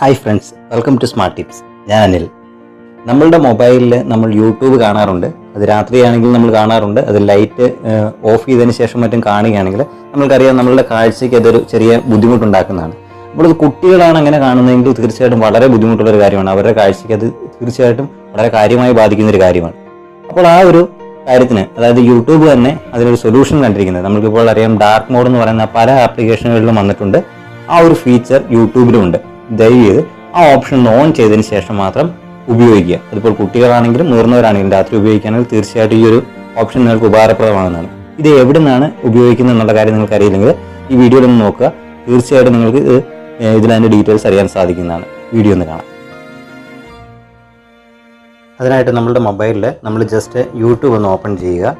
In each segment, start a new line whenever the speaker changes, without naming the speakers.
Hi friends, welcome to smart tips. ഞാൻ അനിൽ. നമ്മളുടെ മൊബൈലിൽ നമ്മൾ യൂട്യൂബ് കാണാറുണ്ട്. അത് രാത്രിയാണെങ്കിൽ നമ്മൾ കാണാറുണ്ട്. അത് ലൈറ്റ് ഓഫ് ചെയ്തതിന് ശേഷം മറ്റും കാണുകയാണെങ്കിൽ നമ്മൾക്കറിയാം നമ്മളുടെ കാഴ്ചയ്ക്ക് അതൊരു ചെറിയ ബുദ്ധിമുട്ടുണ്ടാക്കുന്നതാണ്. അപ്പോൾ അത് കുട്ടികളാണ് അങ്ങനെ കാണുന്നതെങ്കിൽ തീർച്ചയായിട്ടും വളരെ ബുദ്ധിമുട്ടുള്ളൊരു കാര്യമാണ്. അവരുടെ കാഴ്ചയ്ക്ക് അത് തീർച്ചയായിട്ടും വളരെ കാര്യമായി ബാധിക്കുന്നൊരു കാര്യമാണ്. അപ്പോൾ ആ ഒരു കാര്യത്തിന്, അതായത് യൂട്യൂബ് തന്നെ അതിനൊരു സൊല്യൂഷൻ കണ്ടിരിക്കുന്നത്. നമുക്കിപ്പോൾ അറിയാം, ഡാർക്ക് മോഡ് എന്ന് പറയുന്ന പല ആപ്ലിക്കേഷനുകളിലും വന്നിട്ടുണ്ട്. ആ ഒരു ഫീച്ചർ യൂട്യൂബിലും ഉണ്ട്. ദയവ് ചെയ്ത് ആ ഓപ്ഷൻ ഓൺ ചെയ്തതിന് ശേഷം മാത്രം ഉപയോഗിക്കുക. അതിപ്പോൾ കുട്ടികളാണെങ്കിലും മുതിർന്നവരാണെങ്കിലും രാത്രി ഉപയോഗിക്കുകയാണെങ്കിൽ തീർച്ചയായിട്ടും ഈ ഒരു ഓപ്ഷൻ നിങ്ങൾക്ക് ഉപകാരപ്രദമാകുന്നതാണ്. ഇത് എവിടെ നിന്നാണ് ഉപയോഗിക്കുന്നത് എന്നുള്ള കാര്യം നിങ്ങൾക്ക് അറിയില്ലെങ്കിൽ ഈ വീഡിയോയിൽ ഒന്ന് നോക്കുക. തീർച്ചയായിട്ടും നിങ്ങൾക്ക് ഇതിൻ്റെ ഡീറ്റെയിൽസ് അറിയാൻ സാധിക്കുന്നതാണ്. വീഡിയോ ഒന്ന് കാണാം. അതിനായിട്ട് നമ്മളുടെ മൊബൈലിൽ നമ്മൾ ജസ്റ്റ് യൂട്യൂബ് ഒന്ന് ഓപ്പൺ ചെയ്യുക.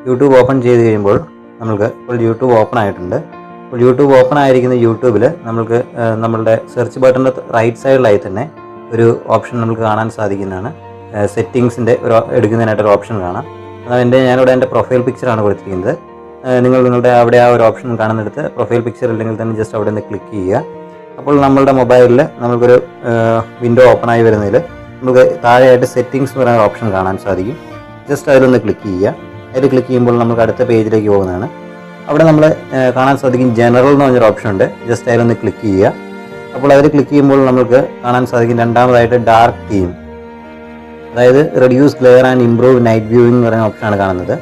യൂട്യൂബ് ഓപ്പൺ ചെയ്ത് കഴിയുമ്പോൾ നമ്മൾക്ക് ഇപ്പോൾ യൂട്യൂബ് ഓപ്പൺ ആയിട്ടുണ്ട്. അപ്പോൾ യൂട്യൂബ് ഓപ്പൺ ആയിരിക്കുന്ന യൂട്യൂബിൽ നമ്മൾക്ക് നമ്മളുടെ സെർച്ച് ബട്ടൻ്റെ റൈറ്റ് സൈഡിലായി തന്നെ ഒരു ഓപ്ഷൻ നമുക്ക് കാണാൻ സാധിക്കുന്നതാണ്. സെറ്റിങ്സിൻ്റെ എടുക്കുന്നതിനായിട്ടൊരു ഓപ്ഷൻ കാണാം. ഞാനിവിടെ എൻ്റെ പ്രൊഫൈൽ പിക്ചറാണ് കൊടുത്തിരിക്കുന്നത്. നിങ്ങളുടെ അവിടെ ആ ഒരു ഓപ്ഷൻ കാണുന്നിടത്ത് പ്രൊഫൈൽ പിക്ചർ ഇല്ലെങ്കിൽ തന്നെ ജസ്റ്റ് അവിടെ നിന്ന് ക്ലിക്ക് ചെയ്യുക. അപ്പോൾ നമ്മളുടെ മൊബൈലിൽ നമുക്കൊരു വിൻഡോ ഓപ്പൺ ആയി വരുന്നതിൽ നമുക്ക് താഴെയായിട്ട് സെറ്റിങ്സ് എന്ന് പറയുന്ന ഓപ്ഷൻ കാണാൻ സാധിക്കും. ജസ്റ്റ് അതിലൊന്ന് ക്ലിക്ക് ചെയ്യുക. അതിൽ ക്ലിക്ക് ചെയ്യുമ്പോൾ നമുക്ക് അടുത്ത പേജിലേക്ക് പോകുന്നതാണ്. അവിടെ നമ്മൾ കാണാൻ സാധിക്കും ജനറൽ എന്ന് പറഞ്ഞൊരു ഓപ്ഷൻ ഉണ്ട്. ജസ്റ്റ് അതിലൊന്ന് ക്ലിക്ക് ചെയ്യുക. അപ്പോൾ അതിൽ ക്ലിക്ക് ചെയ്യുമ്പോൾ നമുക്ക് കാണാൻ സാധിക്കും രണ്ടാമതായിട്ട് ഡാർക്ക് തീം, അതായത് reduce glare and improve night viewing എന്ന് പറയുന്ന ഓപ്ഷനാണ് കാണുന്നത്.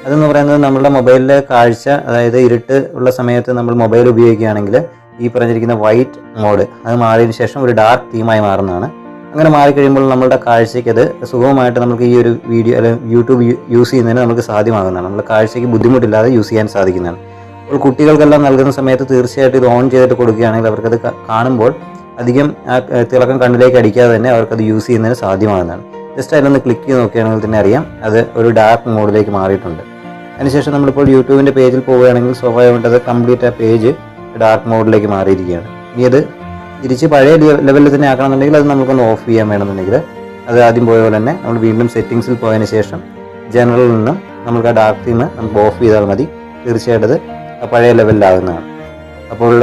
അതെന്ന് പറയുന്നത് നമ്മുടെ മൊബൈലിലെ കാഴ്ച, അതായത് ഇരുട്ട് ഉള്ള സമയത്ത് നമ്മൾ മൊബൈൽ ഉപയോഗിക്കുകയാണെങ്കിൽ ഈ പറഞ്ഞിരിക്കുന്ന വൈറ്റ് മോഡ് അത് മാറിയതിന് ശേഷം ഒരു ഡാർക്ക് തീമായി മാറുന്നതാണ്. അങ്ങനെ മാറിക്കഴിയുമ്പോൾ നമ്മളുടെ കാഴ്ചയ്ക്ക് അത് സുഗമമായിട്ട് നമുക്ക് ഈ ഒരു വീഡിയോ അല്ലെങ്കിൽ യൂട്യൂബ് യൂസ് ചെയ്യുന്നതിന് നമുക്ക് സാധ്യമാകുന്നതാണ്. നമ്മുടെ കാഴ്ചയ്ക്ക് ബുദ്ധിമുട്ടില്ലാതെ യൂസ് ചെയ്യാൻ സാധിക്കുന്നതാണ്. അപ്പോൾ കുട്ടികൾക്കെല്ലാം നൽകുന്ന സമയത്ത് തീർച്ചയായിട്ടും ഇത് ഓൺ ചെയ്തിട്ട് കൊടുക്കുകയാണെങ്കിൽ അവർക്കത് കാണുമ്പോൾ അധികം തിളക്കം കണ്ണിലേക്ക് അടിക്കാതെ തന്നെ അവർക്കത് യൂസ് ചെയ്യുന്നതിന് സാധ്യമാകുന്നതാണ്. ജസ്റ്റ് അതിലൊന്ന് ക്ലിക്ക് ചെയ്ത് നോക്കുകയാണെങ്കിൽ തന്നെ അറിയാം അത് ഒരു ഡാർക്ക് മോഡിലേക്ക് മാറിയിട്ടുണ്ട്. അതിനുശേഷം നമ്മളിപ്പോൾ യൂട്യൂബിൻ്റെ പേജിൽ പോവുകയാണെങ്കിൽ സ്വാഭാവികമായിട്ട് അത് കംപ്ലീറ്റ് ആ പേജ് ഡാർക്ക് മോഡിലേക്ക് മാറിയിരിക്കുകയാണ്. ഇനി അത് തിരിച്ച് പഴയ ലെവലിൽ തന്നെ ആക്കണമെന്നുണ്ടെങ്കിൽ അത് നമുക്കൊന്ന് ഓഫ് ചെയ്യാൻ വേണമെന്നുണ്ടെങ്കിൽ അത് ആദ്യം പോയ പോലെ തന്നെ നമ്മൾ വീണ്ടും സെറ്റിങ്സിൽ പോയതിന് ശേഷം ജനറലിൽ നിന്നും നമുക്ക് ആ ഡാർക്ക് തീം നമുക്ക് ഓഫ് ചെയ്താൽ മതി. തീർച്ചയായിട്ടും അത് പഴയ ലെവലിലാകുന്നതാണ്. അപ്പോൾ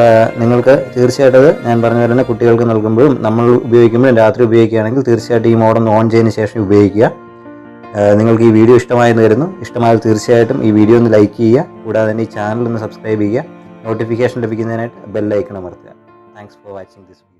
നിങ്ങൾക്ക് തീർച്ചയായിട്ടും അത് ഞാൻ പറഞ്ഞ പോലെ തന്നെ കുട്ടികൾക്ക് നൽകുമ്പോഴും നമ്മൾ ഉപയോഗിക്കുമ്പോഴും രാത്രി ഉപയോഗിക്കുകയാണെങ്കിൽ തീർച്ചയായിട്ടും ഈ മോഡൊന്ന് ഓൺ ചെയ്തതിന് ശേഷം ഉപയോഗിക്കുക. നിങ്ങൾക്ക് ഈ വീഡിയോ ഇഷ്ടമായെന്ന് വരുന്നു. ഇഷ്ടമായാൽ തീർച്ചയായിട്ടും ഈ വീഡിയോ ഒന്ന് ലൈക്ക് ചെയ്യുക. കൂടാതെ തന്നെ ഈ ചാനൽ ഒന്ന് സബ്സ്ക്രൈബ് ചെയ്യുക. നോട്ടിഫിക്കേഷൻ ലഭിക്കുന്നതിനായിട്ട് ബെൽ ഐക്കൺ അമർത്തുക. Thanks for watching this video.